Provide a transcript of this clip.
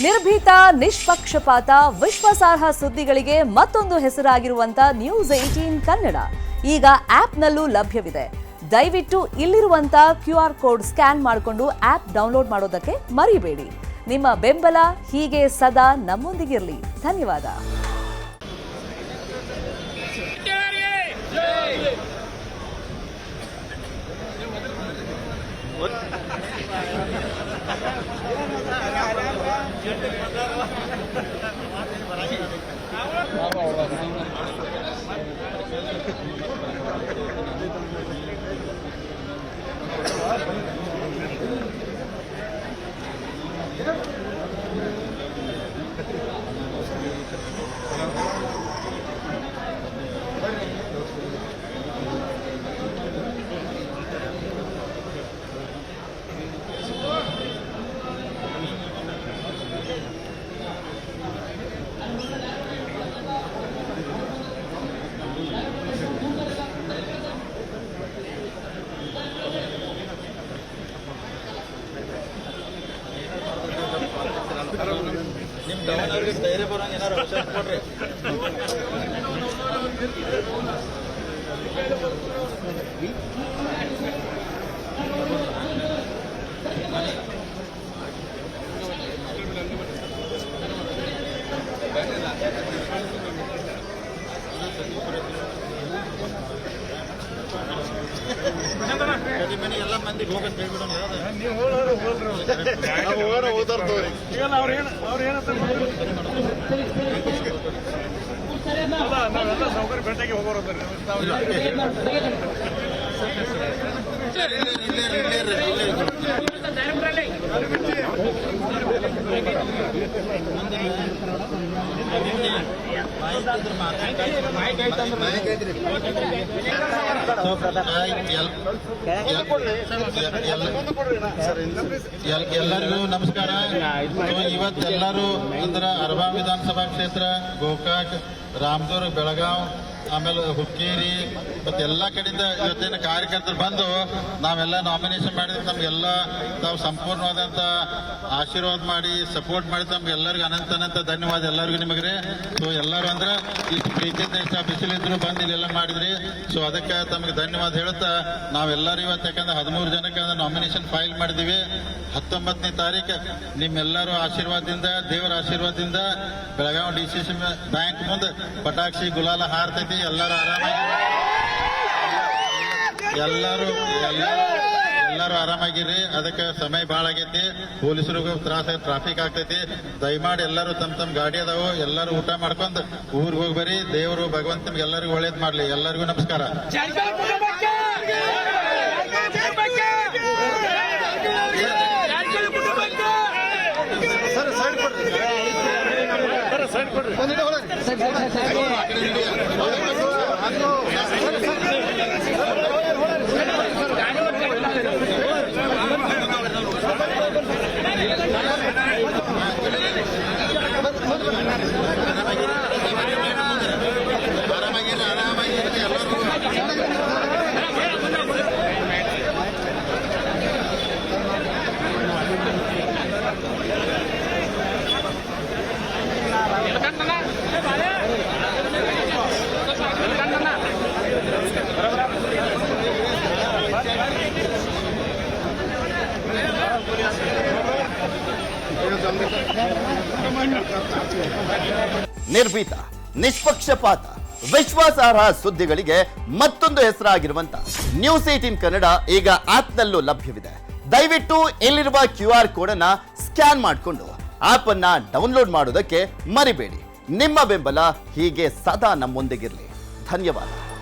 ನಿರ್ಭೀತ, ನಿಷ್ಪಕ್ಷಪಾತ, ವಿಶ್ವಾಸಾರ್ಹ ಸುದ್ದಿಗಳಿಗೆ ಮತ್ತೊಂದು ಹೆಸರಾಗಿರುವಂತ ನ್ಯೂಸ್ 18 ಕನ್ನಡ ಈಗ ಆಪ್ನಲ್ಲೂ ಲಭ್ಯವಿದೆ. ದಯವಿಟ್ಟು ಇಲ್ಲಿರುವಂತ QR ಕೋಡ್ ಸ್ಕ್ಯಾನ್ ಮಾಡಿಕೊಂಡು ಆಪ್ ಡೌನ್ಲೋಡ್ ಮಾಡೋದಕ್ಕೆ ಮರಿಬೇಡಿ. ನಿಮ್ಮ ಬೆಂಬಲ ಹೀಗೆ ಸದಾ ನಮ್ಮೊಂದಿಗಿರಲಿ. ಧನ್ಯವಾದ. ಧೈರ್ಯ ಬರೋಂಗೆ ಏನಾರು ಅವಕಾಶ ಕೊಡ್ರಿ. ಮನೆ ಎಲ್ಲ ಮಂದಿಗೆ ಹೋಗಂತ ಹೇಳ್ಬಿಡೋಣ. ನಾವೆಲ್ಲ ಸೌಕರ್ಯ ಭೇಟಿಗೆ ಹೋಗೋರು ಎಲ್ಲರಿಗೂ ನಮಸ್ಕಾರ. ಇವತ್ತೆಲ್ಲರೂ ಅಂದ್ರೆ ಅರಬಾ ವಿಧಾನಸಭಾ ಕ್ಷೇತ್ರ, ಗೋಕಾಕ್, ರಾಮದುರ್ಗ, ಬೆಳಗಾವ್, ಆಮೇಲೆ ಹುಕ್ಕೇರಿ ಮತ್ತೆ ಎಲ್ಲಾ ಕಡೆಯಿಂದ ಇವತ್ತಿನ ಕಾರ್ಯಕರ್ತರು ಬಂದು ನಾವೆಲ್ಲ ನಾಮಿನೇಷನ್ ಮಾಡಿದ್ರೆ ನಮ್ಗೆಲ್ಲ ತಾವು ಸಂಪೂರ್ಣವಾದಂತ ಆಶೀರ್ವಾದ ಮಾಡಿ ಸಪೋರ್ಟ್ ಮಾಡಿ ತಮ್ಗೆಲ್ಲರಿಗೂ ಅನಂತ ಧನ್ಯವಾದ ಎಲ್ಲರಿಗೂ ನಿಮಗ್ರಿ. ಸೊ ಎಲ್ಲರೂ ಅಂದ್ರೆ ಇಷ್ಟು ಪ್ರೀತಿಯಿಂದ ಇಷ್ಟ ಬಿಸಿಲಿದ್ರು ಬಂದು ಇಲ್ಲೆಲ್ಲ ಮಾಡಿದ್ರಿ. ಸೊ ಅದಕ್ಕೆ ತಮ್ಗೆ ಧನ್ಯವಾದ ಹೇಳುತ್ತಾ ನಾವೆಲ್ಲರೂ ಇವತ್ತು ಯಾಕಂದ್ರೆ 13 ಜನಕ್ಕೆ ನಾಮಿನೇಷನ್ ಫೈಲ್ ಮಾಡಿದೀವಿ. 19ನೇ ತಾರೀಕು ನಿಮ್ಮೆಲ್ಲರೂ ಆಶೀರ್ವಾದದಿಂದ, ದೇವರ ಆಶೀರ್ವಾದದಿಂದ ಬೆಳಗಾವಿ DCC ಬ್ಯಾಂಕ್ ಮುಂದೆ ಪಟಾಕ್ಷಿ ಗುಲಾಲ ಹಾರ್ತೈತಿ. ಎಲ್ಲರೂ ಆರಾಮಾಗಿ ಎಲ್ಲರೂ ಆರಾಮಾಗಿರಿ. ಅದಕ್ಕೆ ಸಮಯ ಭಾಳ ಆಗೈತಿ, ಪೊಲೀಸರಿಗೂ ತ್ರಾಸ, ಟ್ರಾಫಿಕ್ ಆಗ್ತೈತಿ. ದಯಮಾಡಿ ಎಲ್ಲರೂ ತಮ್ಮ ಗಾಡಿ ಅದಾವು, ಎಲ್ಲರೂ ಊಟ ಮಾಡ್ಕೊಂಡು ಊರಿಗೆ ಹೋಗಿ ಬರ್ರಿ. ದೇವರು ಭಗವಂತ ನಿಮ್ಗೆ ಎಲ್ಲರಿಗೂ ಒಳ್ಳೇದ್ ಮಾಡ್ಲಿ. ಎಲ್ಲರಿಗೂ ನಮಸ್ಕಾರ. ನಿರ್ಭೀತ, ನಿಷ್ಪಕ್ಷಪಾತ, ವಿಶ್ವಾಸಾರ್ಹ ಸುದ್ದಿಗಳಿಗೆ ಮತ್ತೊಂದು ಹೆಸರಾಗಿರುವಂತ ನ್ಯೂಸ್ 18 ಕನ್ನಡ ಈಗ ಆಪ್ನಲ್ಲೂ ಲಭ್ಯವಿದೆ. ದಯವಿಟ್ಟು ಇಲ್ಲಿರುವ QR ಕೋಡ್ ಅನ್ನ ಸ್ಕ್ಯಾನ್ ಮಾಡಿಕೊಂಡು ಆಪ್ ಅನ್ನ ಡೌನ್ಲೋಡ್ ಮಾಡೋದಕ್ಕೆ ಮರಿಬೇಡಿ. ನಿಮ್ಮ ಬೆಂಬಲ ಹೀಗೆ ಸದಾ ನಮ್ಮೊಂದಿಗಿರಲಿ. ಧನ್ಯವಾದ.